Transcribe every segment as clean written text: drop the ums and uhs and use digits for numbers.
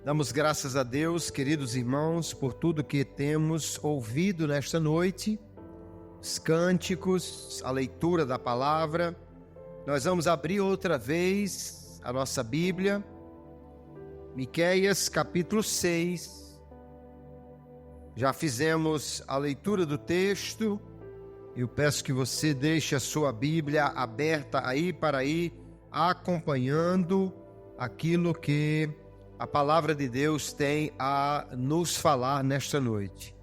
Damos graças a Deus, queridos irmãos, por tudo que temos ouvido nesta noite, os cânticos, a leitura da palavra. Nós vamos abrir outra vez a nossa Bíblia, Miqueias capítulo 6. Já fizemos a leitura do texto. Eu peço que você deixe a sua Bíblia aberta aí para ir acompanhando aquilo que a palavra de Deus tem a nos falar nesta noite.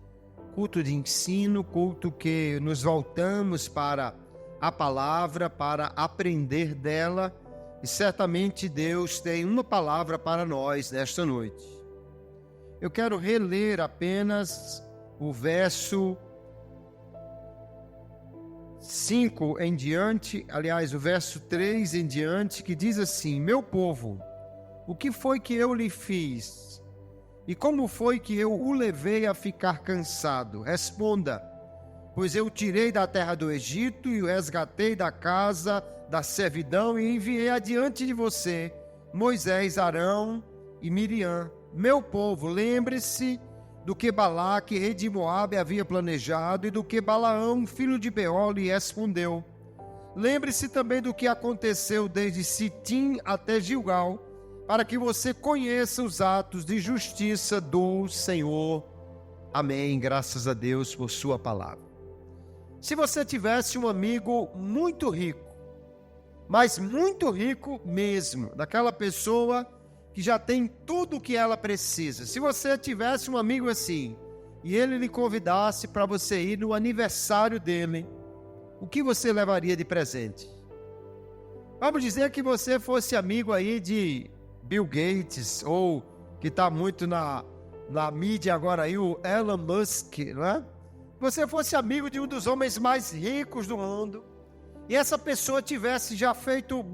Culto de ensino, culto que nos voltamos para a palavra, para aprender dela, e certamente Deus tem uma palavra para nós nesta noite. Eu quero reler apenas o verso 5 em diante, aliás, o verso 3 em diante, que diz assim: Meu povo, o que foi que eu lhe fiz? E como foi que eu o levei a ficar cansado? Responda, pois eu o tirei da terra do Egito e o resgatei da casa da servidão e enviei adiante de você Moisés, Arão e Miriam. Meu povo, lembre-se do que Balaque, rei de Moabe, havia planejado e do que Balaão, filho de Beor, lhe respondeu. Lembre-se também do que aconteceu desde Sitim até Gilgal, para que você conheça os atos de justiça do Senhor. Amém. Graças a Deus por sua palavra. Se você tivesse um amigo muito rico, mas muito rico mesmo, daquela pessoa que já tem tudo o que ela precisa. Se você tivesse um amigo assim, e ele lhe convidasse para você ir no aniversário dele, o que você levaria de presente? Vamos dizer que você fosse amigo aí de Bill Gates, ou que está muito na mídia agora aí, o Elon Musk, né? Você fosse amigo de um dos homens mais ricos do mundo, e essa pessoa tivesse já feito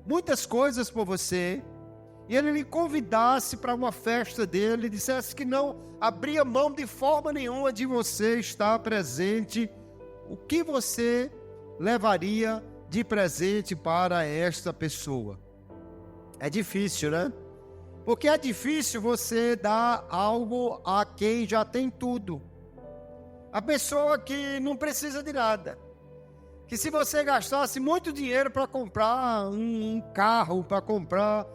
muitas coisas por você, e ele lhe convidasse para uma festa dele, e dissesse que não abria mão de forma nenhuma de você estar presente, o que você levaria de presente para esta pessoa? É difícil, né? Porque é difícil você dar algo a quem já tem tudo. A pessoa que não precisa de nada. Que se você gastasse muito dinheiro para comprar um carro, para comprar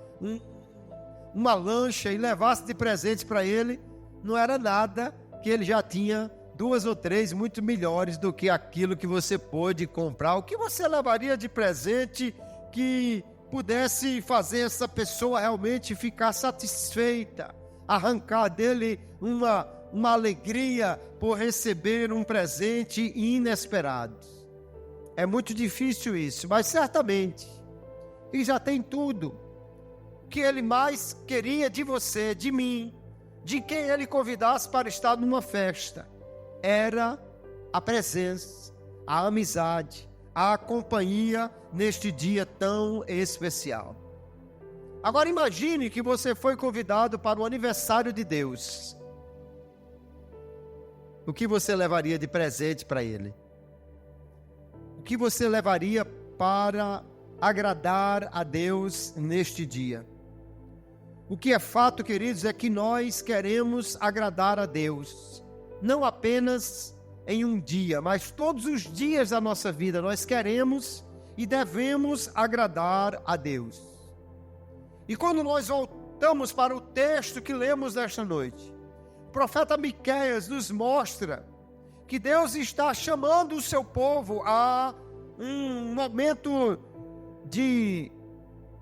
uma lancha e levasse de presente para ele, não era nada, que ele já tinha 2 ou 3 muito melhores do que aquilo que você pôde comprar. O que você levaria de presente que pudesse fazer essa pessoa realmente ficar satisfeita, arrancar dele uma alegria por receber um presente inesperado? É muito difícil isso, mas certamente ele já tem tudo. O que ele mais queria de você, de mim, de quem ele convidasse para estar numa festa, era a presença, a amizade, a companhia neste dia tão especial. Agora imagine que você foi convidado para o aniversário de Deus. O que você levaria de presente para ele? O que você levaria para agradar a Deus neste dia? O que é fato, queridos, é que nós queremos agradar a Deus, não apenas em um dia, mas todos os dias da nossa vida nós queremos e devemos agradar a Deus. E quando nós voltamos para o texto que lemos nesta noite, o profeta Miqueias nos mostra que Deus está chamando o seu povo a um momento de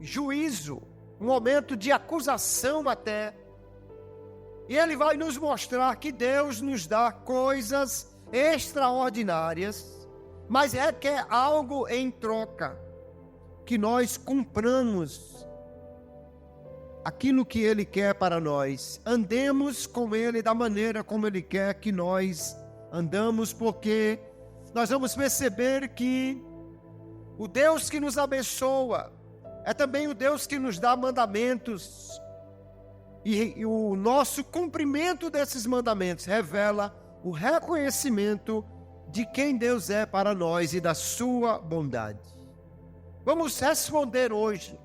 juízo, um momento de acusação até. E ele vai nos mostrar que Deus nos dá coisas extraordinárias, mas requer algo em troca, que nós cumpramos aquilo que Ele quer para nós, andemos com Ele da maneira como Ele quer que nós andamos, porque nós vamos perceber que o Deus que nos abençoa é também o Deus que nos dá mandamentos, e o nosso cumprimento desses mandamentos revela o reconhecimento de quem Deus é para nós e da sua bondade. Vamos responder hoje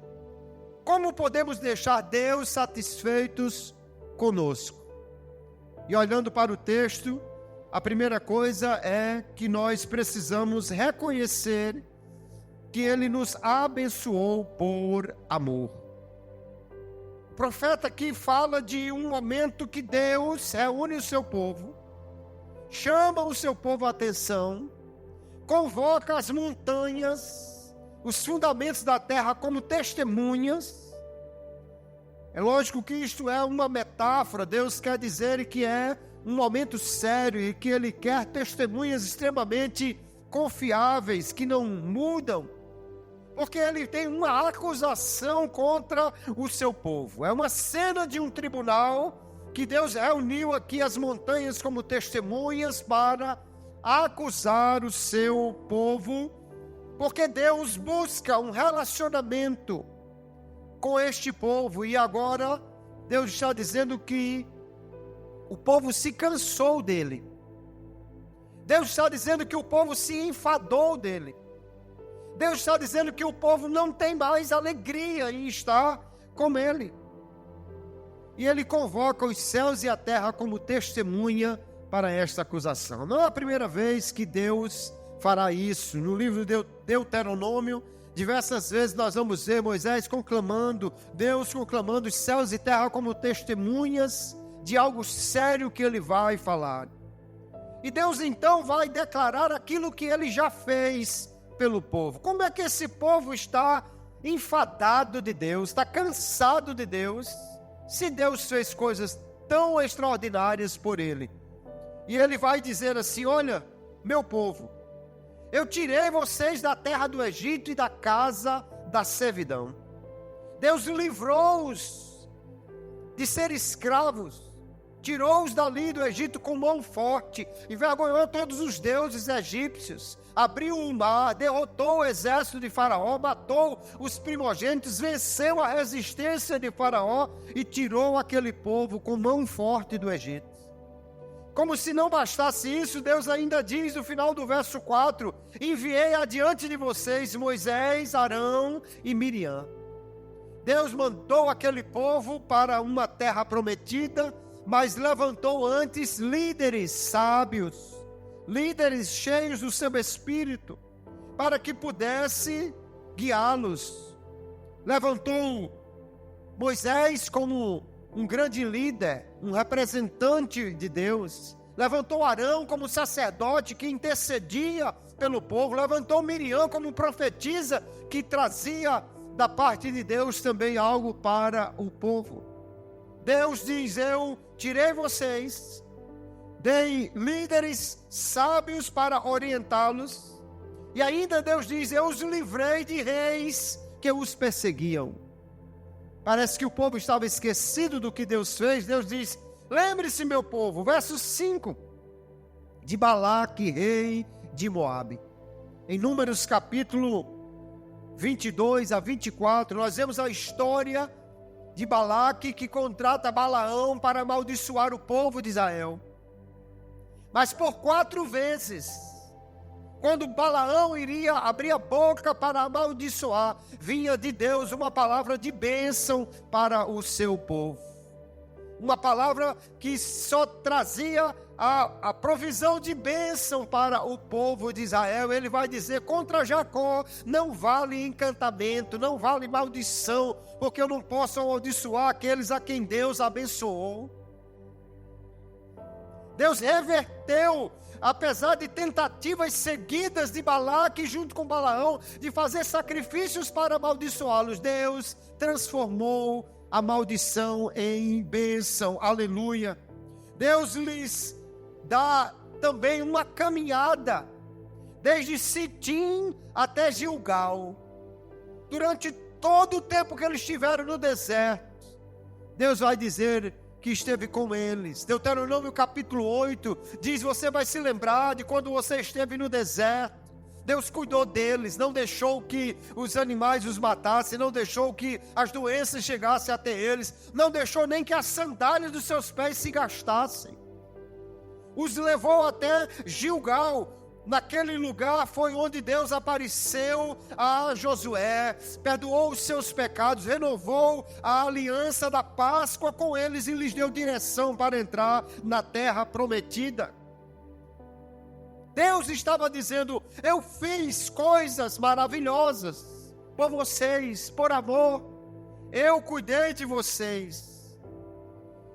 Como podemos deixar Deus satisfeitos conosco? E olhando para o texto, a primeira coisa é que nós precisamos reconhecer que Ele nos abençoou por amor. O profeta aqui fala de um momento que Deus reúne o seu povo, chama o seu povo à atenção, convoca as montanhas, os fundamentos da terra como testemunhas. É lógico que isto é uma metáfora. Deus quer dizer que é um momento sério e que Ele quer testemunhas extremamente confiáveis, que não mudam, porque Ele tem uma acusação contra o seu povo. É uma cena de um tribunal que Deus reuniu aqui as montanhas como testemunhas para acusar o seu povo, porque Deus busca um relacionamento com este povo, e agora Deus está dizendo que o povo se cansou dele. Deus está dizendo que o povo se enfadou dele. Deus está dizendo que o povo não tem mais alegria em estar com ele. E ele convoca os céus e a terra como testemunha para esta acusação. Não é a primeira vez que Deus fará isso. No livro de Deuteronômio, diversas vezes nós vamos ver Moisés conclamando, Deus conclamando os céus e terra como testemunhas de algo sério que ele vai falar. E Deus então vai declarar aquilo que ele já fez pelo povo. Como é que esse povo está enfadado de Deus, está cansado de Deus, se Deus fez coisas tão extraordinárias por ele? E ele vai dizer assim: olha, meu povo, eu tirei vocês da terra do Egito e da casa da servidão. Deus livrou-os de ser escravos, tirou-os dali do Egito com mão forte, envergonhou todos os deuses egípcios, abriu o mar, derrotou o exército de Faraó, matou os primogênitos, venceu a resistência de Faraó e tirou aquele povo com mão forte do Egito. Como se não bastasse isso, Deus ainda diz no final do verso 4: enviei adiante de vocês Moisés, Arão e Miriam. Deus mandou aquele povo para uma terra prometida, mas levantou antes líderes sábios, líderes cheios do seu espírito, para que pudesse guiá-los. Levantou Moisés como um grande líder, um representante de Deus. Levantou Arão como sacerdote que intercedia pelo povo. Levantou Miriam como profetisa que trazia da parte de Deus também algo para o povo. Deus diz: eu tirei vocês, dei líderes sábios para orientá-los, e ainda Deus diz: eu os livrei de reis que os perseguiam. Parece que o povo estava esquecido do que Deus fez. Deus diz: lembre-se, meu povo, verso 5, de Balaque, rei de Moabe. Em Números capítulo 22 a 24, nós vemos a história de Balaque, que contrata Balaão para amaldiçoar o povo de Israel. Mas por 4 vezes, quando Balaão iria abrir a boca para amaldiçoar, vinha de Deus uma palavra de bênção para o seu povo. Uma palavra que só trazia a provisão de bênção para o povo de Israel. Ele vai dizer: contra Jacó não vale encantamento, não vale maldição, porque eu não posso amaldiçoar aqueles a quem Deus abençoou. Deus reverteu, apesar de tentativas seguidas de Balaque junto com Balaão de fazer sacrifícios para amaldiçoá-los. Deus transformou a maldição em bênção. Aleluia. Deus lhes dá também uma caminhada desde Sitim até Gilgal. Durante todo o tempo que eles estiveram no deserto, Deus vai dizer que esteve com eles. Deuteronômio capítulo 8 diz: você vai se lembrar de quando você esteve no deserto. Deus cuidou deles, não deixou que os animais os matassem, não deixou que as doenças chegassem até eles, não deixou nem que as sandálias dos seus pés se gastassem. Os levou até Gilgal, naquele lugar foi onde Deus apareceu a Josué, perdoou os seus pecados, renovou a aliança da Páscoa com eles e lhes deu direção para entrar na terra prometida. Deus estava dizendo: eu fiz coisas maravilhosas por vocês, por amor, eu cuidei de vocês.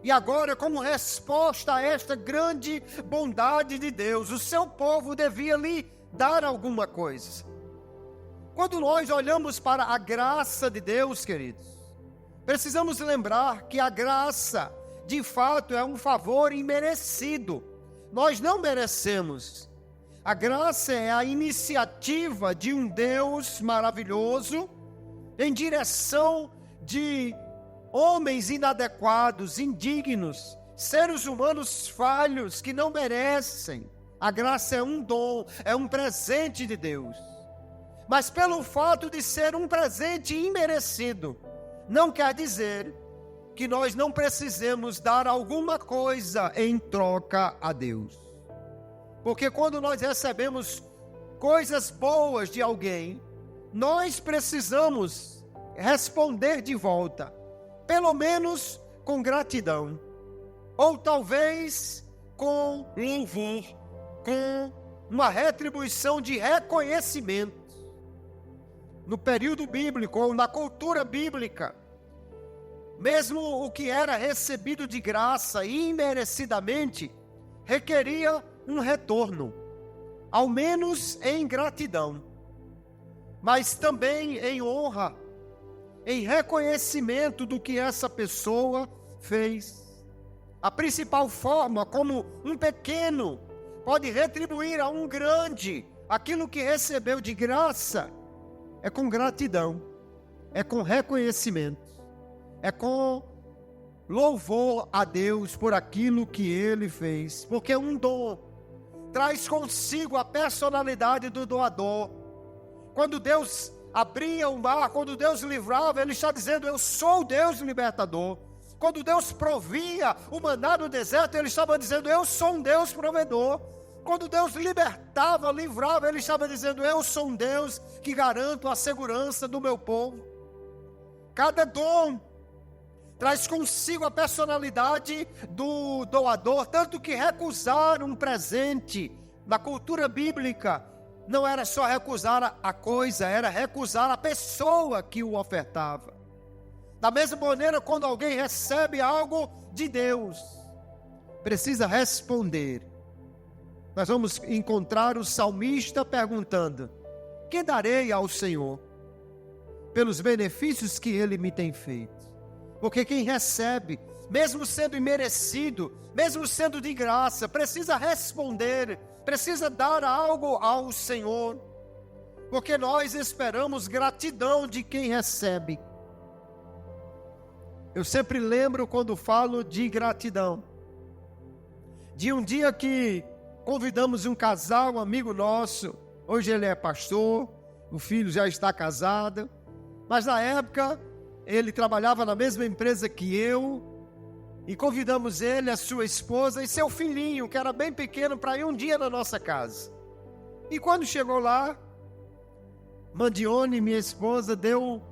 E agora, como resposta a esta grande bondade de Deus, o seu povo devia lhe dar alguma coisa. Quando nós olhamos para a graça de Deus, queridos, precisamos lembrar que a graça, de fato, é um favor imerecido. Nós não merecemos. A graça é a iniciativa de um Deus maravilhoso em direção de homens inadequados, indignos, seres humanos falhos que não merecem. A graça é um dom, é um presente de Deus. Mas pelo fato de ser um presente imerecido, não quer dizer que nós não precisemos dar alguma coisa em troca a Deus. Porque quando nós recebemos coisas boas de alguém, nós precisamos responder de volta. Pelo menos com gratidão, ou talvez com louvor, com uma retribuição de reconhecimento. No período bíblico, ou na cultura bíblica, mesmo o que era recebido de graça imerecidamente, requeria um retorno, ao menos em gratidão, mas também em honra, em reconhecimento do que essa pessoa fez. A principal forma como um pequeno pode retribuir a um grande aquilo que recebeu de graça é com gratidão, é com reconhecimento, é com louvor a Deus por aquilo que Ele fez. Porque um dom traz consigo a personalidade do doador. Quando Deus abria o mar, quando Deus livrava, Ele está dizendo: eu sou o Deus libertador. Quando Deus provia o maná no deserto, Ele estava dizendo: eu sou um Deus provedor. Quando Deus libertava, livrava, Ele estava dizendo: eu sou um Deus que garanto a segurança do meu povo. Cada dom traz consigo a personalidade do doador, tanto que recusar um presente na cultura bíblica não era só recusar a coisa, era recusar a pessoa que o ofertava. Da mesma maneira, quando alguém recebe algo de Deus, precisa responder. Nós vamos encontrar o salmista perguntando: que darei ao Senhor pelos benefícios que Ele me tem feito? Porque quem recebe, mesmo sendo imerecido, mesmo sendo de graça, precisa responder, precisa dar algo ao Senhor, porque nós esperamos gratidão de quem recebe. Eu sempre lembro, quando falo de gratidão, de um dia que convidamos um casal, um amigo nosso. Hoje ele é pastor, o filho já está casado, mas na época ele trabalhava na mesma empresa que eu, e convidamos ele, a sua esposa e seu filhinho, que era bem pequeno, para ir um dia na nossa casa. E quando chegou lá, Mandione, minha esposa, deu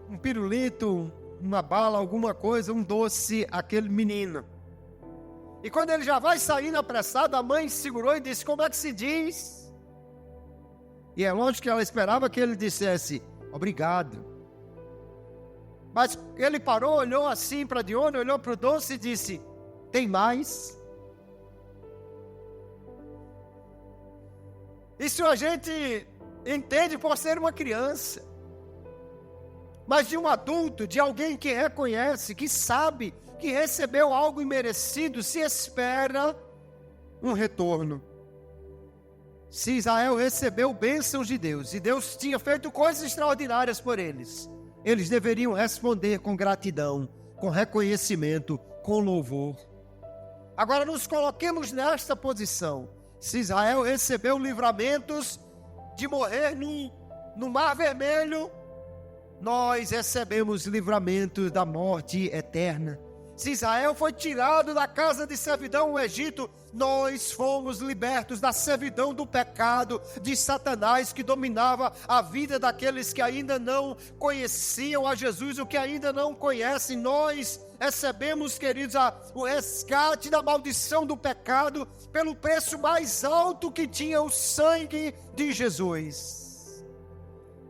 um pirulito, uma bala, alguma coisa, um doce àquele menino. E quando ele já vai saindo apressado, a mãe segurou e disse: como é que se diz? E é lógico que ela esperava que ele dissesse: obrigado. Mas ele parou, olhou assim para Dione, olhou para o doce e disse: tem mais? Isso a gente entende por ser uma criança. Mas de um adulto, de alguém que reconhece, que sabe que recebeu algo imerecido, se espera um retorno. Se Israel recebeu bênçãos de Deus, e Deus tinha feito coisas extraordinárias por eles, eles deveriam responder com gratidão, com reconhecimento, com louvor. Agora nos coloquemos nesta posição. Se Israel recebeu livramentos de morrer no Mar Vermelho, nós recebemos livramento da morte eterna. Se Israel foi tirado da casa de servidão, o Egito, nós fomos libertos da servidão do pecado, de Satanás que dominava a vida daqueles que ainda não conheciam a Jesus, o que ainda não conhecem. Nós recebemos, queridos, o resgate da maldição do pecado pelo preço mais alto que tinha o sangue de Jesus.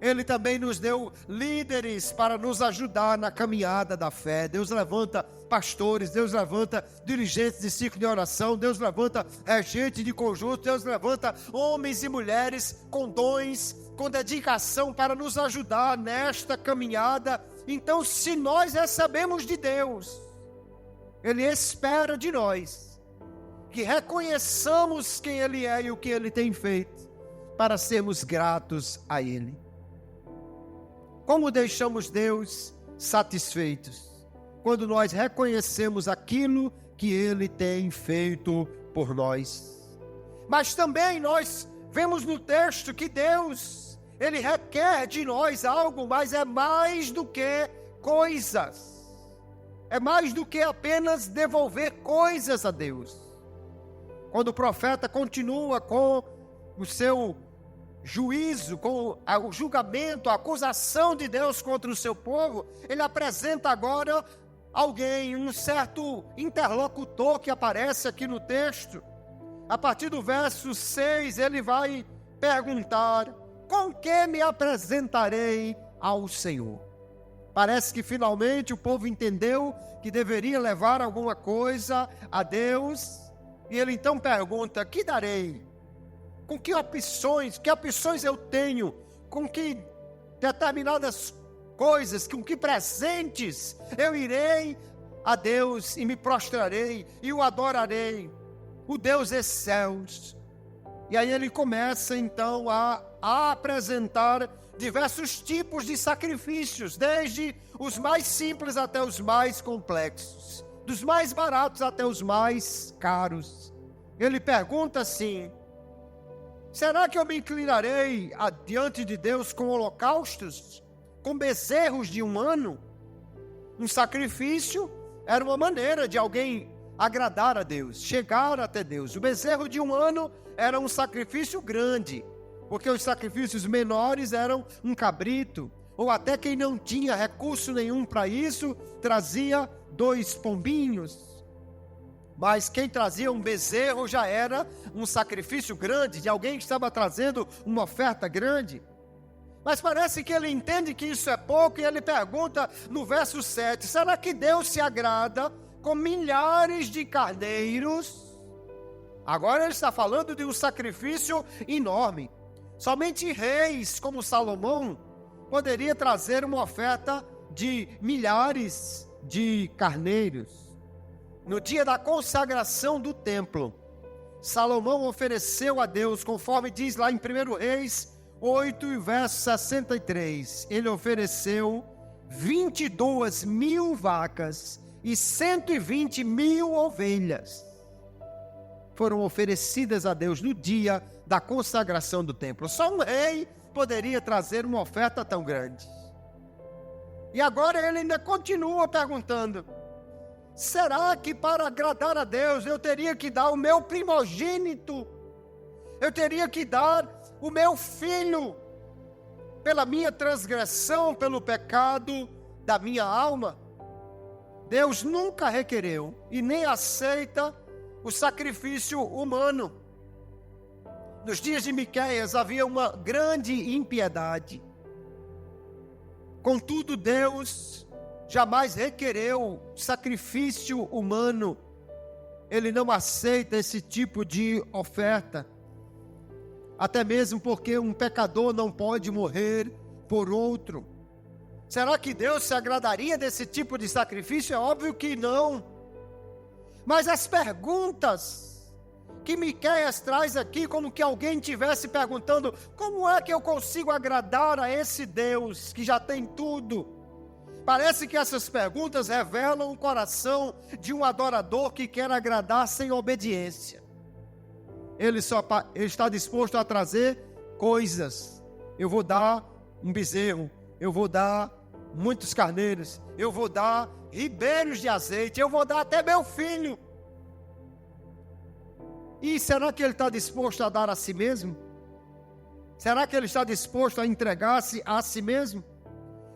Ele também nos deu líderes para nos ajudar na caminhada da fé. Deus levanta pastores, Deus levanta dirigentes de ciclo de oração, Deus levanta regentes de conjunto, Deus levanta homens e mulheres com dons, com dedicação para nos ajudar nesta caminhada. Então, se nós recebemos de Deus, Ele espera de nós que reconheçamos quem Ele é e o que Ele tem feito, para sermos gratos a Ele. Como deixamos Deus satisfeitos? Quando nós reconhecemos aquilo que Ele tem feito por nós. Mas também nós vemos no texto que Deus, Ele requer de nós algo, mas é mais do que coisas. É mais do que apenas devolver coisas a Deus. Quando o profeta continua com o seu juízo, com o julgamento, a acusação de Deus contra o seu povo, ele apresenta agora alguém, um certo interlocutor que aparece aqui no texto. A partir do verso 6, ele vai perguntar: com que me apresentarei ao Senhor? Parece que finalmente o povo entendeu que deveria levar alguma coisa a Deus, e ele então pergunta: que darei? Com que opções eu tenho? Com que determinadas coisas, com que presentes eu irei a Deus e me prostrarei e o adorarei, o Deus dos céus. E aí ele começa então a apresentar diversos tipos de sacrifícios, desde os mais simples até os mais complexos, dos mais baratos até os mais caros. Ele pergunta assim: será que eu me inclinarei diante de Deus com holocaustos, com bezerros de um ano? Um sacrifício era uma maneira de alguém agradar a Deus, chegar até Deus. O bezerro de um ano era um sacrifício grande, porque os sacrifícios menores eram um cabrito, ou até quem não tinha recurso nenhum para isso, trazia 2 pombinhos. Mas quem trazia um bezerro já era um sacrifício grande, de alguém que estava trazendo uma oferta grande. Mas parece que ele entende que isso é pouco, e ele pergunta no verso 7, será que Deus se agrada com milhares de carneiros? Agora ele está falando de um sacrifício enorme. Somente reis como Salomão poderia trazer uma oferta de milhares de carneiros. No dia da consagração do templo, Salomão ofereceu a Deus, conforme diz lá em 1 Reis 8, verso 63, ele ofereceu 22.000 vacas e 120.000 ovelhas. Foram oferecidas a Deus no dia da consagração do templo. Só um rei poderia trazer uma oferta tão grande. E agora ele ainda continua perguntando: será que para agradar a Deus eu teria que dar o meu primogênito? Eu teria que dar o meu filho pela minha transgressão, pelo pecado da minha alma? Deus nunca requereu e nem aceita o sacrifício humano. Nos dias de Miqueias havia uma grande impiedade. Contudo, Deus jamais requereu sacrifício humano. Ele não aceita esse tipo de oferta. Até mesmo porque um pecador não pode morrer por outro. Será que Deus se agradaria desse tipo de sacrifício? É óbvio que não. Mas as perguntas que Miqueias traz aqui, como que alguém estivesse perguntando: como é que eu consigo agradar a esse Deus que já tem tudo? Parece que essas perguntas revelam o coração de um adorador que quer agradar sem obediência. Ele está disposto a trazer coisas. Eu vou dar um bezerro, eu vou dar muitos carneiros, eu vou dar ribeiros de azeite, eu vou dar até meu filho. E será que ele está disposto a dar a si mesmo? Será que ele está disposto a entregar-se a si mesmo?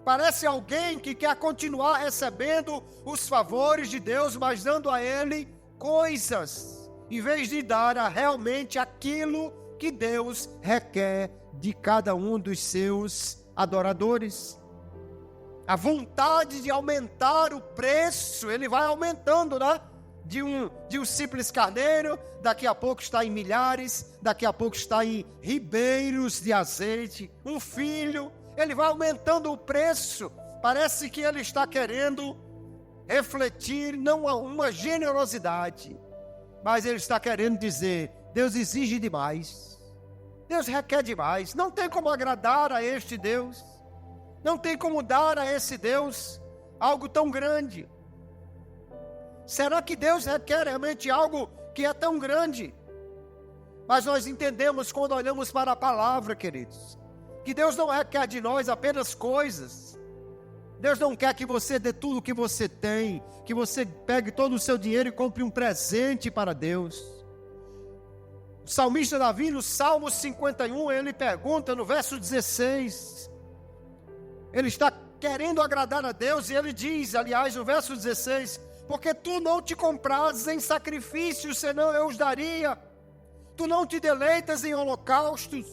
Parece alguém que quer continuar recebendo os favores de Deus, mas dando a ele coisas, em vez de dar realmente aquilo que Deus requer de cada um dos seus adoradores. A vontade de aumentar o preço, ele vai aumentando, né? De um simples carneiro, daqui a pouco está em milhares, daqui a pouco está em ribeiros de azeite. Um filho, ele vai aumentando o preço. Parece que ele está querendo refletir não uma generosidade, mas ele está querendo dizer: Deus exige demais, Deus requer demais, não tem como agradar a este Deus, não tem como dar a esse Deus algo tão grande. Será que Deus requer realmente algo que é tão grande? Mas nós entendemos quando olhamos para a palavra, queridos, que Deus não requer de nós apenas coisas. Deus não quer que você dê tudo o que você tem, que você pegue todo o seu dinheiro e compre um presente para Deus. O salmista Davi, no Salmo 51, ele pergunta no verso 16, ele está querendo agradar a Deus, e ele diz, aliás, no verso 16, porque tu não te comprases em sacrifícios, senão eu os daria. Tu não te deleitas em holocaustos.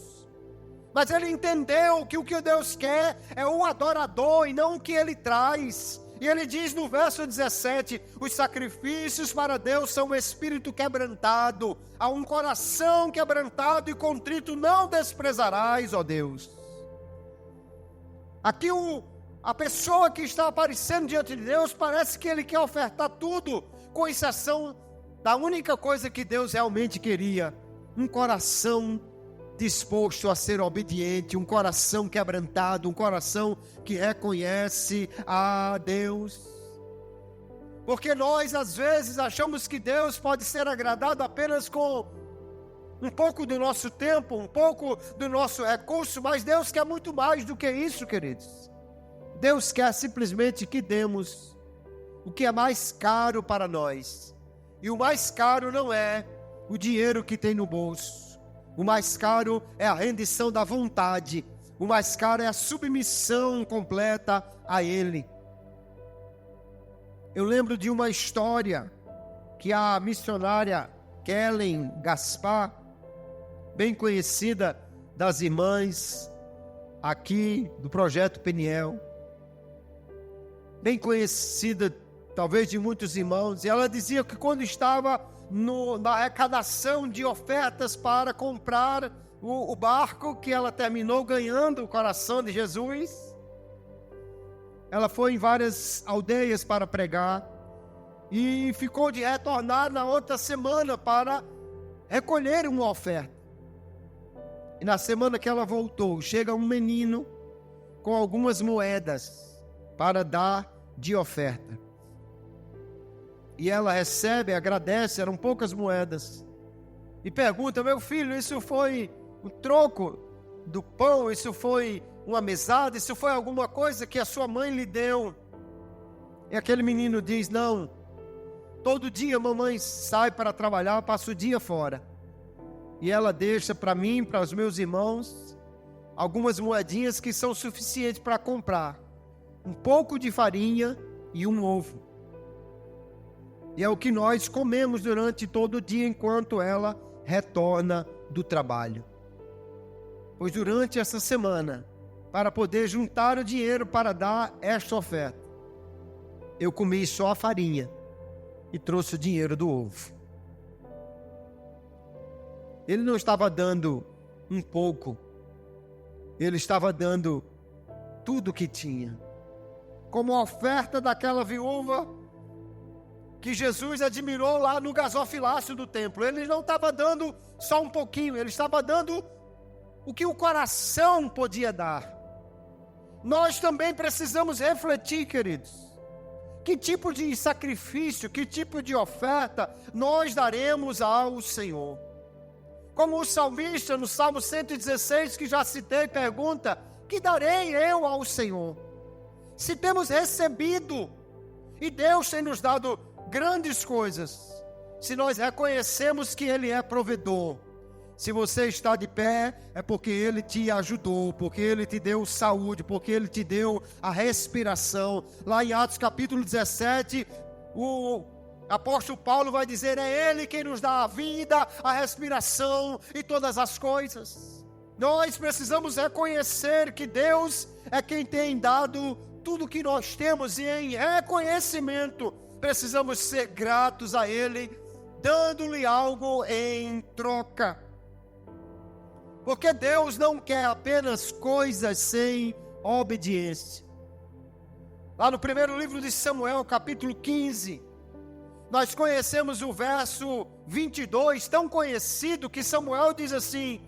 Mas ele entendeu que o que Deus quer é o adorador e não o que ele traz. E ele diz no verso 17, os sacrifícios para Deus são um espírito quebrantado, a um coração quebrantado e contrito não desprezarás, ó Deus. Aqui a pessoa que está aparecendo diante de Deus, parece que ele quer ofertar tudo, com exceção da única coisa que Deus realmente queria: um coração disposto a ser obediente, um coração quebrantado, um coração que reconhece a Deus. Porque nós às vezes achamos que Deus pode ser agradado apenas com um pouco do nosso tempo, um pouco do nosso recurso, mas Deus quer muito mais do que isso, queridos. Deus quer simplesmente que demos o que é mais caro para nós. E o mais caro não é o dinheiro que tem no bolso. O mais caro é a rendição da vontade. O mais caro é a submissão completa a Ele. Eu lembro de uma história que a missionária Kellen Gaspar, bem conhecida das irmãs aqui do Projeto Peniel, bem conhecida talvez de muitos irmãos, e ela dizia que quando estava na arrecadação de ofertas para comprar o barco, que ela terminou ganhando o coração de Jesus, ela foi em várias aldeias para pregar, e ficou de retornar na outra semana para recolher uma oferta. E na semana que ela voltou, chega um menino com algumas moedas para dar de oferta. E ela recebe, agradece, eram poucas moedas. E pergunta: meu filho, isso foi o troco do pão? Isso foi uma mesada? Isso foi alguma coisa que a sua mãe lhe deu? E aquele menino diz: não, todo dia a mamãe sai para trabalhar, passa o dia fora. E ela deixa para mim, para os meus irmãos, algumas moedinhas que são suficientes para comprar um pouco de farinha e um ovo. E é o que nós comemos durante todo o dia enquanto ela retorna do trabalho. Pois durante essa semana, para poder juntar o dinheiro para dar esta oferta, eu comi só a farinha e trouxe o dinheiro do ovo. Ele não estava dando um pouco, ele estava dando tudo o que tinha. Como a oferta daquela viúva que Jesus admirou lá no gasofilácio do templo. Ele não estava dando só um pouquinho, ele estava dando o que o coração podia dar. Nós também precisamos refletir, queridos, que tipo de sacrifício, que tipo de oferta nós daremos ao Senhor. Como o salmista no Salmo 116, que já citei, pergunta: que darei eu ao Senhor? se temos recebido, e Deus tem nos dado grandes coisas, se nós reconhecemos que Ele é provedor. Se você está de pé, é porque Ele te ajudou, porque Ele te deu saúde, porque Ele te deu a respiração. Lá em Atos capítulo 17, o apóstolo Paulo vai dizer, é Ele quem nos dá a vida, a respiração e todas as coisas. Nós precisamos reconhecer que Deus é quem tem dado tudo que nós temos, e em reconhecimento precisamos ser gratos a Ele, dando-lhe algo em troca. Porque Deus não quer apenas coisas sem obediência. Lá no primeiro livro de Samuel, capítulo 15, nós conhecemos o verso 22, tão conhecido, que Samuel diz assim: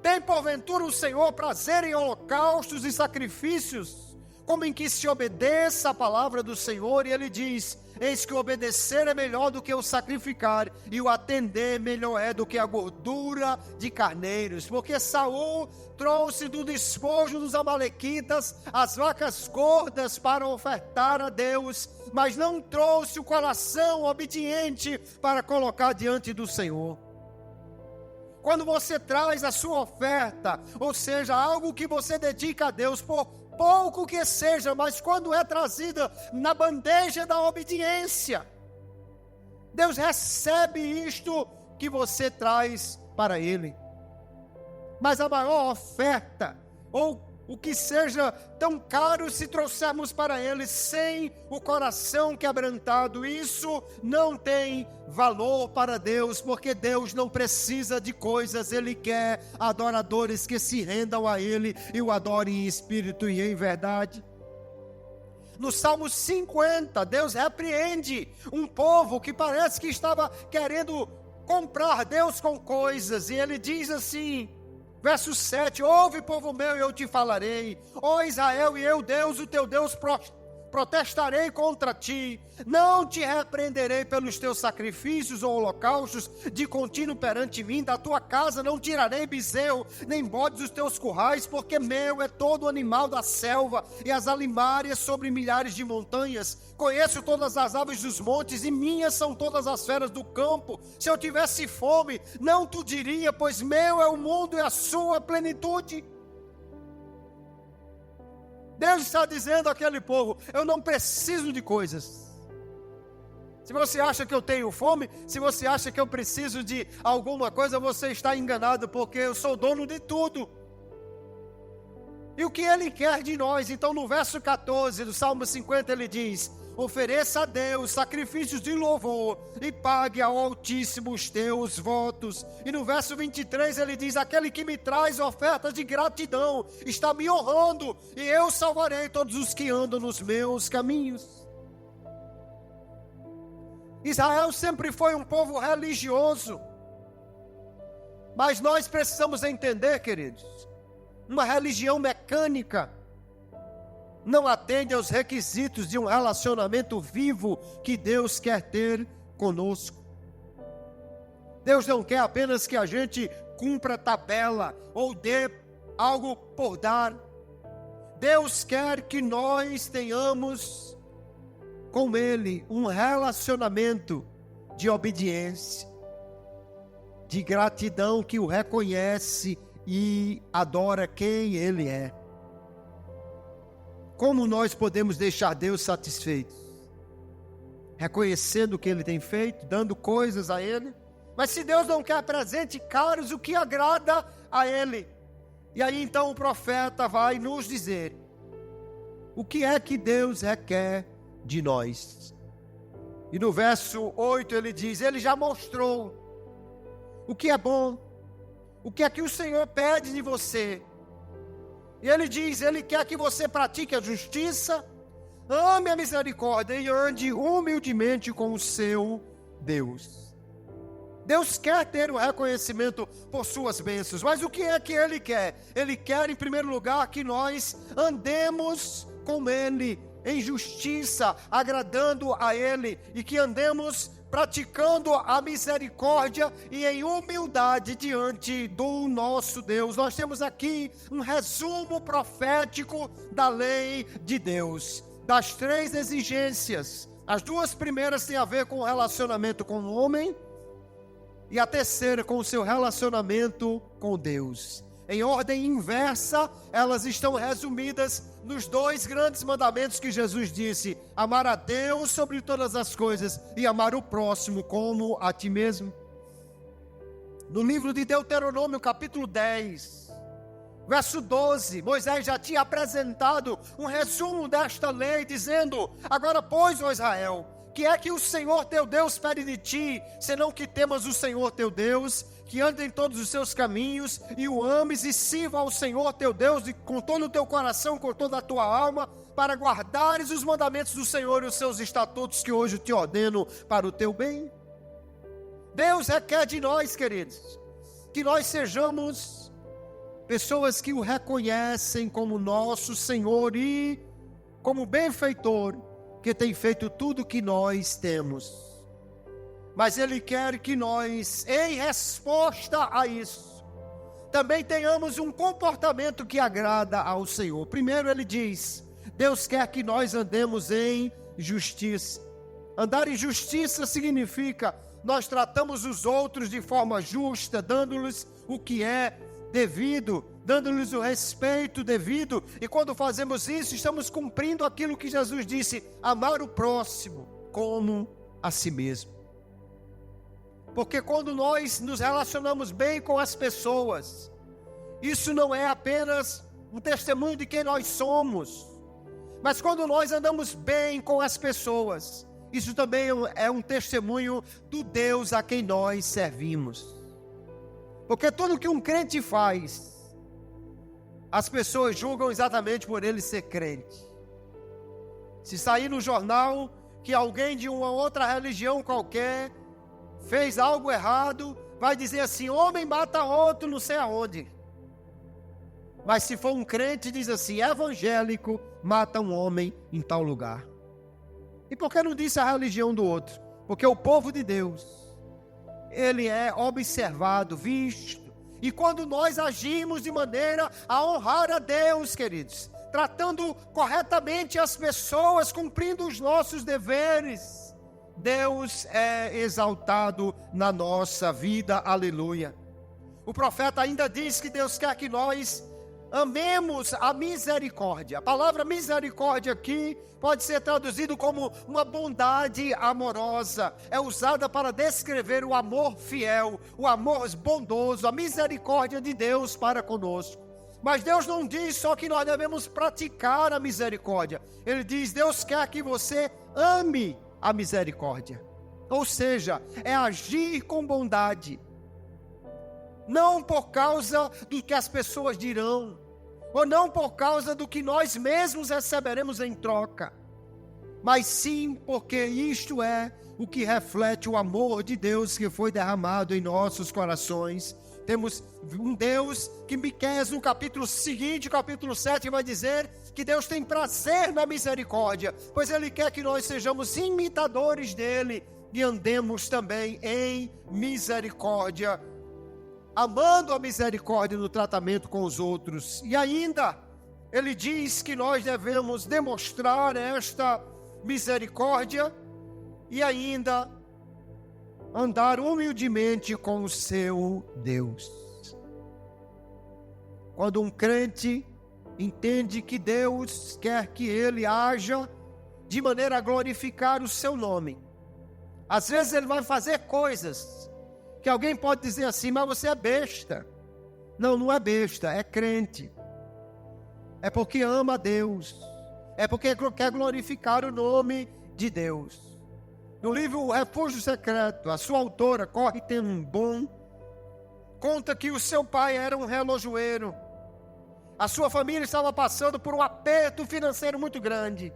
tem porventura o Senhor prazer em holocaustos e sacrifícios, como em que se obedeça a palavra do Senhor? E ele diz, eis que o obedecer é melhor do que o sacrificar, e o atender melhor é do que a gordura de carneiros. Porque Saul trouxe do despojo dos amalequitas as vacas gordas para ofertar a Deus, mas não trouxe o coração obediente para colocar diante do Senhor. Quando você traz a sua oferta, ou seja, algo que você dedica a Deus, por pouco que seja, mas quando é trazida na bandeja da obediência, Deus recebe isto que você traz para Ele. Mas a maior oferta, ou o que seja tão caro, se trouxermos para Ele sem o coração quebrantado, isso não tem valor para Deus, porque Deus não precisa de coisas, Ele quer adoradores que se rendam a Ele e o adorem em espírito e em verdade. No Salmo 50, Deus repreende um povo que parece que estava querendo comprar Deus com coisas, e Ele diz assim, verso 7, ouve, povo meu, e eu te falarei. Ó Israel, e eu, Deus, o teu Deus, protestarei contra ti. Não te repreenderei pelos teus sacrifícios ou holocaustos de contínuo perante mim. Da tua casa não tirarei bezerro, nem bodes dos teus currais, porque meu é todo o animal da selva, e as alimárias sobre milhares de montanhas. Conheço todas as aves dos montes, e minhas são todas as feras do campo. Se eu tivesse fome, não tu diria, pois meu é o mundo e a sua plenitude. Deus está dizendo àquele povo, eu não preciso de coisas. Se você acha que eu tenho fome, se você acha que eu preciso de alguma coisa, você está enganado, porque eu sou dono de tudo. E o que Ele quer de nós? Então no verso 14 do Salmo 50 ele diz, ofereça a Deus sacrifícios de louvor e pague ao Altíssimo os teus votos. E no verso 23 ele diz, aquele que me traz ofertas de gratidão está me honrando, e eu salvarei todos os que andam nos meus caminhos. Israel sempre foi um povo religioso, mas nós precisamos entender, queridos, uma religião mecânica não atende aos requisitos de um relacionamento vivo que Deus quer ter conosco. Deus não quer apenas que a gente cumpra tabela ou dê algo por dar. Deus quer que nós tenhamos com Ele um relacionamento de obediência, de gratidão, que o reconhece e adora quem Ele é. Como nós podemos deixar Deus satisfeito? Reconhecendo o que Ele tem feito, dando coisas a Ele. Mas se Deus não quer presente caros, o que agrada a Ele? E aí então o profeta vai nos dizer o que é que Deus requer de nós. E no verso 8 ele diz, Ele já mostrou o que é bom, o que é que o Senhor pede de você. E Ele diz, Ele quer que você pratique a justiça, ame a misericórdia e ande humildemente com o seu Deus. Deus quer ter um reconhecimento por suas bênçãos, mas o que é que Ele quer? Ele quer, em primeiro lugar, que nós andemos com Ele em justiça, agradando a Ele, e que andemos praticando a misericórdia e em humildade diante do nosso Deus. Nós temos aqui um resumo profético da lei de Deus. das 3 exigências. As 2 primeiras têm a ver com o relacionamento com o homem, e a terceira com o seu relacionamento com Deus. Em ordem inversa, elas estão resumidas nos 2 grandes mandamentos que Jesus disse: amar a Deus sobre todas as coisas e amar o próximo como a ti mesmo. No livro de Deuteronômio, capítulo 10, verso 12, Moisés já tinha apresentado um resumo desta lei, dizendo: agora, pois, ó Israel, que é que o Senhor teu Deus pede de ti, senão que temas o Senhor teu Deus, que ande em todos os seus caminhos, e o ames e sirva ao Senhor teu Deus com todo o teu coração, com toda a tua alma, para guardares os mandamentos do Senhor e os seus estatutos que hoje te ordeno para o teu bem. Deus requer de nós, queridos, que nós sejamos pessoas que o reconhecem como nosso Senhor e como benfeitor, que tem feito tudo o que nós temos. Mas Ele quer que nós, em resposta a isso, também tenhamos um comportamento que agrada ao Senhor. Primeiro Ele diz: Deus quer que nós andemos em justiça. Andar em justiça significa nós tratamos os outros de forma justa, dando-lhes o que é devido, dando-lhes o respeito devido. E quando fazemos isso, estamos cumprindo aquilo que Jesus disse: amar o próximo como a si mesmo. Porque quando nós nos relacionamos bem com as pessoas, isso não é apenas um testemunho de quem nós somos, mas quando nós andamos bem com as pessoas, isso também é um testemunho do Deus a quem nós servimos. Porque tudo que um crente faz, as pessoas julgam exatamente por ele ser crente. Se sair no jornal que alguém de uma outra religião qualquer fez algo errado, vai dizer assim: homem mata outro não sei aonde. Mas se for um crente, diz assim: evangélico mata um homem em tal lugar. E por que não disse a religião do outro? Porque o povo de Deus, ele é observado, visto. E quando nós agimos de maneira a honrar a Deus, queridos, tratando corretamente as pessoas, cumprindo os nossos deveres, Deus é exaltado na nossa vida, aleluia. O profeta ainda diz que Deus quer que nós amemos a misericórdia. A palavra misericórdia aqui pode ser traduzido como uma bondade amorosa. É usada para descrever o amor fiel, o amor bondoso, a misericórdia de Deus para conosco. Mas Deus não diz só que nós devemos praticar a misericórdia. Ele diz: Deus quer que você ame a misericórdia. Ou seja, é agir com bondade. Não por causa do que as pessoas dirão, ou não por causa do que nós mesmos receberemos em troca, mas sim porque isto é o que reflete o amor de Deus que foi derramado em nossos corações. Temos um Deus que Miqueias, no capítulo seguinte, capítulo 7, vai dizer que Deus tem prazer na misericórdia, pois Ele quer que nós sejamos imitadores dEle e andemos também em misericórdia, amando a misericórdia no tratamento com os outros. E ainda, Ele diz que nós devemos demonstrar esta misericórdia e ainda andar humildemente com o seu Deus. Quando um crente entende que Deus quer que ele haja de maneira a glorificar o seu nome, às vezes ele vai fazer coisas que alguém pode dizer assim: mas você é besta. Não, não é besta, é crente. É porque ama a Deus. É porque quer glorificar o nome de Deus. No livro O Refúgio Secreto, a sua autora, Corrie ten Boom, conta que o seu pai era um relojoeiro. A sua família estava passando por um aperto financeiro muito grande.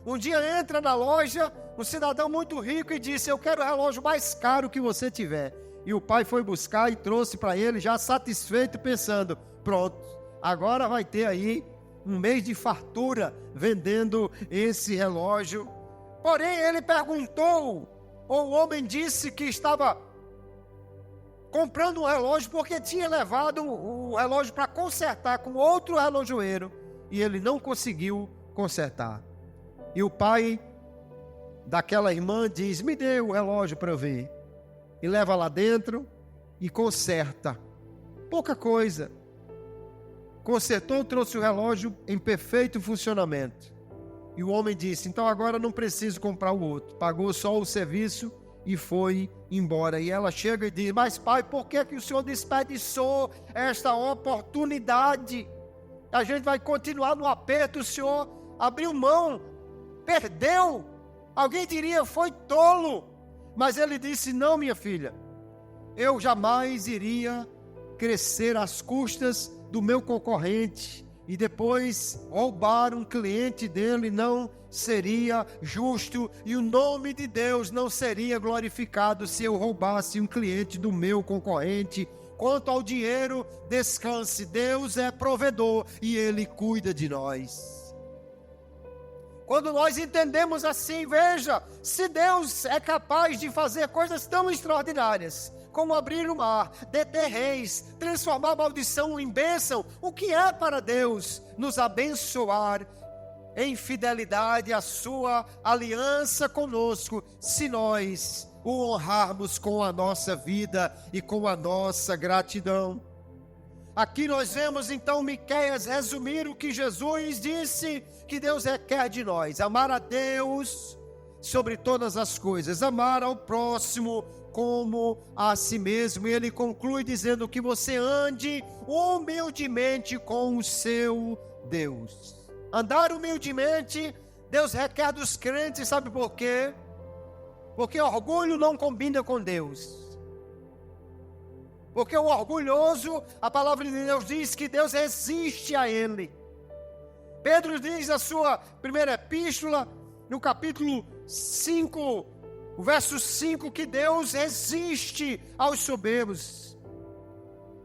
Um dia entra na loja um cidadão muito rico e disse: eu quero o relógio mais caro que você tiver. E o pai foi buscar e trouxe para ele, já satisfeito, pensando: pronto, agora vai ter aí um mês de fartura vendendo esse relógio. Porém, ele perguntou, ou o homem disse que estava comprando um relógio porque tinha levado o relógio para consertar com outro relojoeiro e ele não conseguiu consertar. E o pai daquela irmã diz: me dê o relógio para eu ver. E leva lá dentro e conserta. Pouca coisa. Consertou, trouxe o relógio em perfeito funcionamento. E o homem disse: então agora não preciso comprar o outro. Pagou só o serviço e foi embora. E ela chega e diz: mas pai, por que o senhor desperdiçou esta oportunidade? A gente vai continuar no aperto, o senhor abriu mão, perdeu. Alguém diria, foi tolo. Mas ele disse: não, minha filha, eu jamais iria crescer às custas do meu concorrente e depois roubar um cliente dele. Não seria justo e o nome de Deus não seria glorificado se eu roubasse um cliente do meu concorrente. Quanto ao dinheiro, descanse, Deus é provedor e Ele cuida de nós. Quando nós entendemos assim, veja, se Deus é capaz de fazer coisas tão extraordinárias, como abrir o mar, deter reis, transformar a maldição em bênção, o que é para Deus nos abençoar em fidelidade à sua aliança conosco, se nós o honrarmos com a nossa vida e com a nossa gratidão? Aqui nós vemos então Miqueias resumir o que Jesus disse que Deus requer de nós: amar a Deus sobre todas as coisas, amar ao próximo como a si mesmo. E ele conclui dizendo que você ande humildemente com o seu Deus. Andar humildemente, Deus requer dos crentes, sabe por quê? Porque orgulho não combina com Deus. Porque o orgulhoso, a palavra de Deus diz que Deus resiste a ele. Pedro diz na sua primeira epístola, no capítulo 5, o verso 5, que Deus resiste aos soberbos,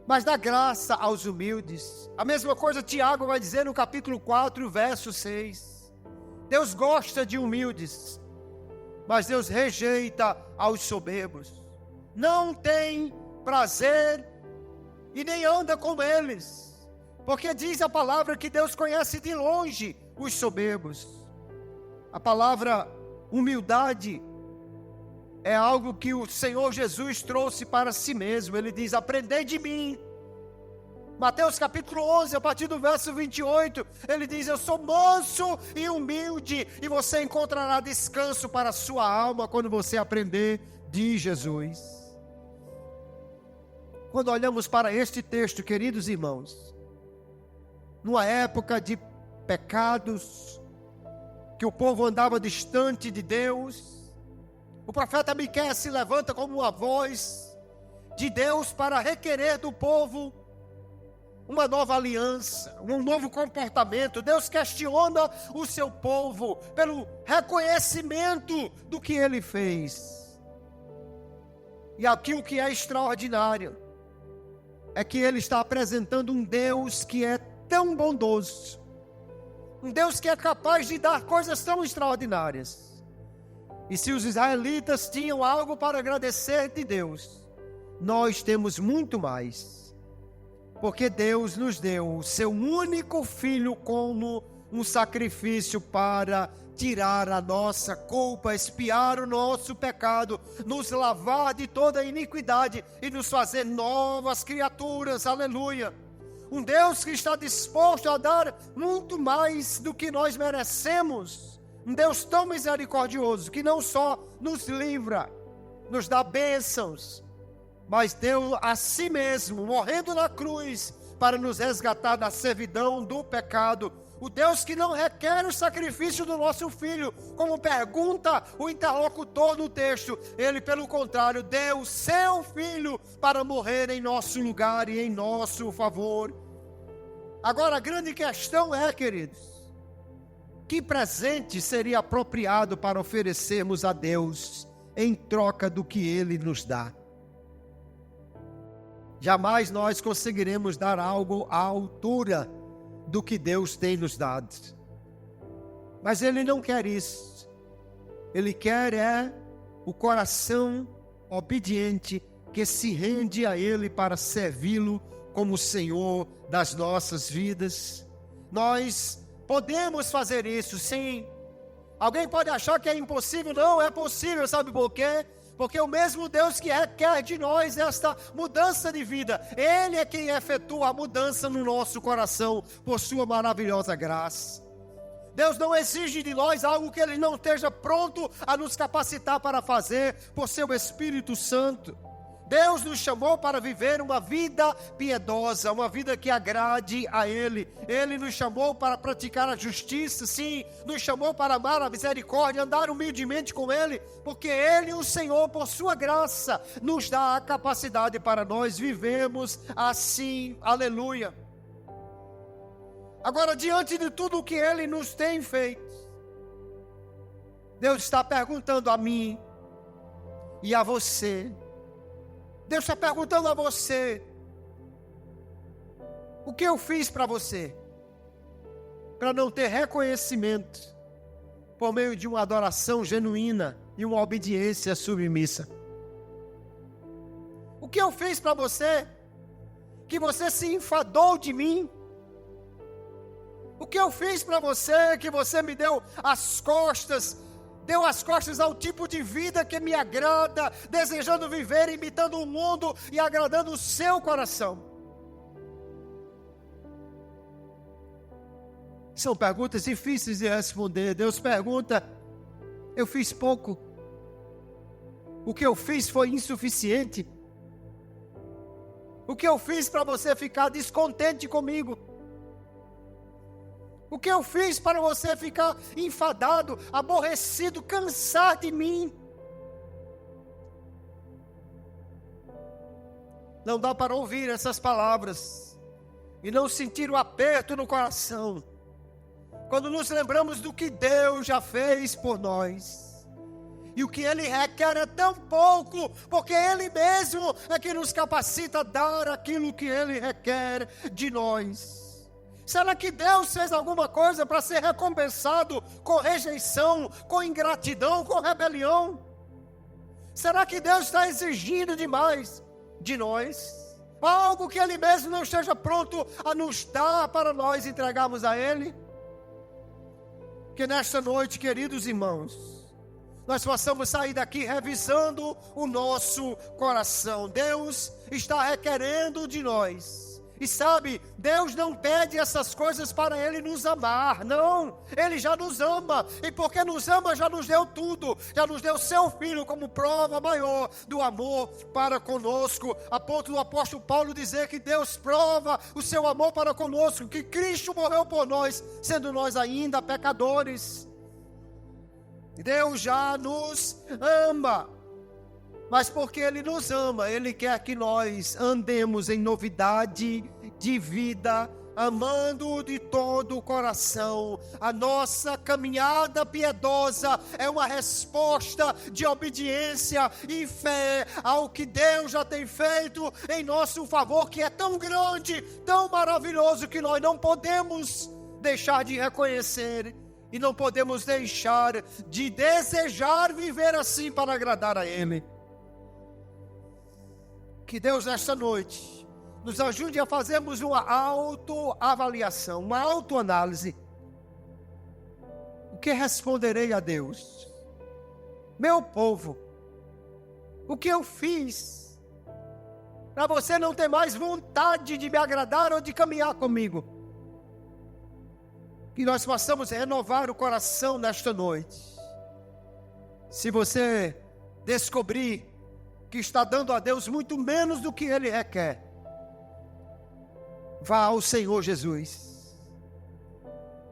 mas dá graça aos humildes. A mesma coisa Tiago vai dizer no capítulo 4, verso 6. Deus gosta de humildes, mas Deus rejeita aos soberbos. Não tem prazer e nem anda com eles, porque diz a palavra que Deus conhece de longe os soberbos. A palavra humildade é algo que o Senhor Jesus trouxe para si mesmo. Ele diz: aprendei de mim. Mateus capítulo 11, a partir do verso 28, ele diz: eu sou manso e humilde, e você encontrará descanso para a sua alma quando você aprender de Jesus. Quando olhamos para este texto, queridos irmãos, numa época de pecados, que o povo andava distante de Deus, o profeta Miqueias se levanta como uma voz de Deus para requerer do povo uma nova aliança, um novo comportamento. Deus questiona o seu povo pelo reconhecimento do que ele fez. E aqui o que é extraordinário é que ele está apresentando um Deus que é tão bondoso, um Deus que é capaz de dar coisas tão extraordinárias. E se os israelitas tinham algo para agradecer de Deus, nós temos muito mais, porque Deus nos deu o seu único filho como um sacrifício para tirar a nossa culpa, expiar o nosso pecado, nos lavar de toda a iniquidade e nos fazer novas criaturas. Aleluia! Um Deus que está disposto a dar muito mais do que nós merecemos. Um Deus tão misericordioso que não só nos livra, nos dá bênçãos, mas deu a si mesmo, morrendo na cruz, para nos resgatar da servidão do pecado. O Deus que não requer o sacrifício do nosso filho, como pergunta o interlocutor no texto. Ele, pelo contrário, deu o seu filho para morrer em nosso lugar e em nosso favor. Agora, a grande questão é, queridos, que presente seria apropriado para oferecermos a Deus em troca do que Ele nos dá? Jamais nós conseguiremos dar algo à altura do que Deus tem nos dado. Mas Ele não quer isso. Ele quer o coração obediente que se rende a Ele para servi-lo como Senhor das nossas vidas. Nós podemos fazer isso, sim. Alguém pode achar que é impossível? Não, é possível, sabe por quê? Porque o mesmo Deus que requer de nós esta mudança de vida, Ele é quem efetua a mudança no nosso coração, por sua maravilhosa graça. Deus não exige de nós algo que Ele não esteja pronto a nos capacitar para fazer, por seu Espírito Santo. Deus nos chamou para viver uma vida piedosa, uma vida que agrade a Ele. Ele nos chamou para praticar a justiça, sim, nos chamou para amar a misericórdia, andar humildemente com Ele, porque Ele, o Senhor, por sua graça, nos dá a capacidade para nós vivermos assim, aleluia. Agora, diante de tudo o que Ele nos tem feito, Deus está perguntando a mim e a você. Deus está perguntando a você: o que eu fiz para você? Para não ter reconhecimento por meio de uma adoração genuína e uma obediência submissa. O que eu fiz para você? Que você se enfadou de mim? O que eu fiz para você? Que você me deu as costas ao tipo de vida que me agrada, desejando viver, imitando o mundo e agradando o seu coração. São perguntas difíceis de responder. Deus pergunta: eu fiz pouco? O que eu fiz foi insuficiente? O que eu fiz para você ficar descontente comigo? O que eu fiz para você ficar enfadado, aborrecido, cansar de mim? Não dá para ouvir essas palavras e não sentir o aperto no coração, quando nos lembramos do que Deus já fez por nós. E o que Ele requer é tão pouco, porque Ele mesmo é que nos capacita a dar aquilo que Ele requer de nós. Será que Deus fez alguma coisa para ser recompensado com rejeição, com ingratidão, com rebelião? Será que Deus está exigindo demais de nós? Algo que Ele mesmo não esteja pronto a nos dar para nós entregarmos a Ele? Que nesta noite, queridos irmãos, nós possamos sair daqui revisando o nosso coração. Deus está requerendo de nós. E sabe, Deus não pede essas coisas para Ele nos amar, não. Ele já nos ama, e porque nos ama já nos deu tudo. Já nos deu seu Filho como prova maior do amor para conosco. A ponto do apóstolo Paulo dizer que Deus prova o seu amor para conosco, que Cristo morreu por nós, sendo nós ainda pecadores. Deus já nos ama. Mas porque Ele nos ama, Ele quer que nós andemos em novidade de vida, amando de todo o coração. A nossa caminhada piedosa é uma resposta de obediência e fé ao que Deus já tem feito em nosso favor, que é tão grande, tão maravilhoso, que nós não podemos deixar de reconhecer e não podemos deixar de desejar viver assim para agradar a Ele. Que Deus, nesta noite, nos ajude a fazermos uma autoavaliação, uma autoanálise. O que responderei a Deus? Meu povo, o que eu fiz para você não ter mais vontade de me agradar ou de caminhar comigo? Que nós possamos renovar o coração nesta noite. Se você descobrir que está dando a Deus muito menos do que Ele requer, vá ao Senhor Jesus,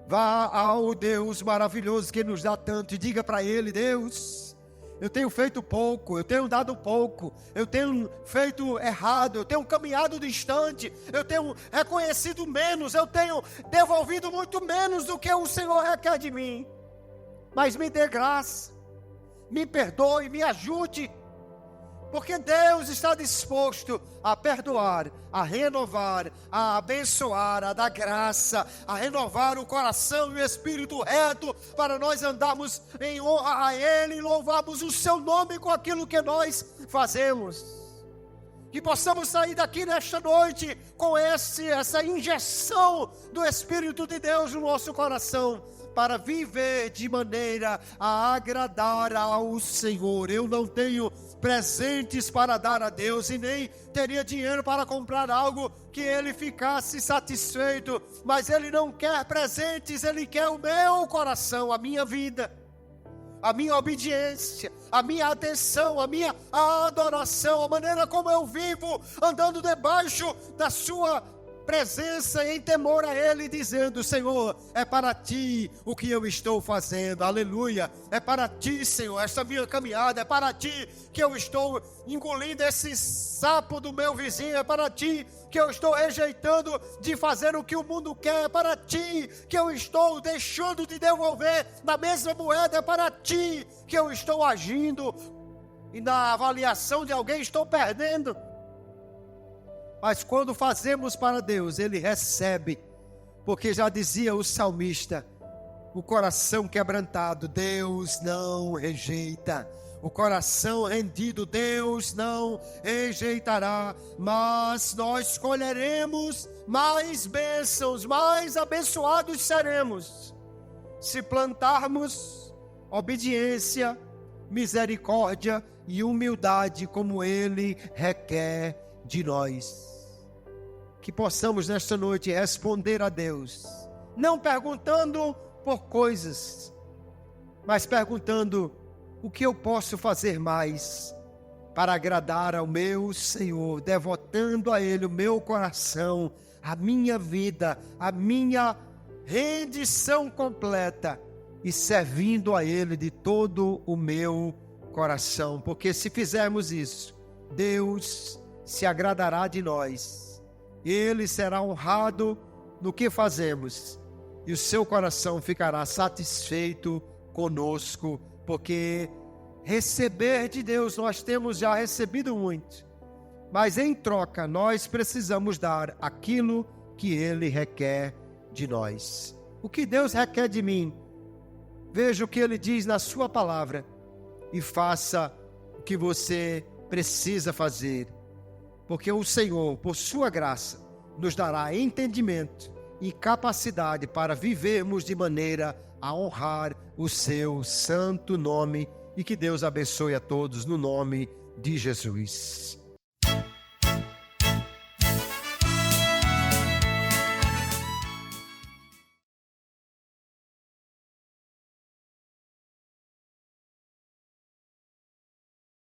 vá ao Deus maravilhoso que nos dá tanto e diga para Ele: Deus, eu tenho feito pouco, eu tenho dado pouco, eu tenho feito errado, eu tenho caminhado distante, eu tenho reconhecido menos, eu tenho devolvido muito menos do que o Senhor requer de mim, mas me dê graça, me perdoe, me ajude. Porque Deus está disposto a perdoar, a renovar, a abençoar, a dar graça, a renovar o coração e o espírito reto, para nós andarmos em honra a Ele e louvarmos o Seu nome com aquilo que nós fazemos. Que possamos sair daqui nesta noite com essa injeção do Espírito de Deus no nosso coração, para viver de maneira a agradar ao Senhor. Eu não tenho presentes para dar a Deus e nem teria dinheiro para comprar algo que Ele ficasse satisfeito, mas Ele não quer presentes, Ele quer o meu coração, a minha vida, a minha obediência, a minha atenção, a minha adoração, a maneira como eu vivo, andando debaixo da sua presença em temor a Ele, dizendo: Senhor, é para Ti o que eu estou fazendo, aleluia, é para Ti, Senhor, esta minha caminhada, é para Ti que eu estou engolindo esse sapo do meu vizinho, é para Ti que eu estou rejeitando de fazer o que o mundo quer, é para Ti que eu estou deixando de devolver na mesma moeda, é para Ti que eu estou agindo, e na avaliação de alguém estou perdendo. Mas quando fazemos para Deus, Ele recebe, porque já dizia o salmista: o coração quebrantado Deus não rejeita, o coração rendido Deus não rejeitará, mas nós colheremos mais bênçãos, mais abençoados seremos, se plantarmos obediência, misericórdia e humildade como Ele requer de nós. Que possamos nesta noite responder a Deus, não perguntando por coisas, mas perguntando: o que eu posso fazer mais para agradar ao meu Senhor, devotando a Ele o meu coração, a minha vida, a minha rendição completa e servindo a Ele de todo o meu coração. Porque se fizermos isso, Deus se agradará de nós, Ele será honrado no que fazemos e o seu coração ficará satisfeito conosco, porque receber de Deus nós temos já recebido muito, mas em troca nós precisamos dar aquilo que Ele requer de nós. O que Deus requer de mim? Veja o que Ele diz na sua palavra e faça o que você precisa fazer, porque o Senhor, por sua graça, nos dará entendimento e capacidade para vivermos de maneira a honrar o seu santo nome, e que Deus abençoe a todos no nome de Jesus.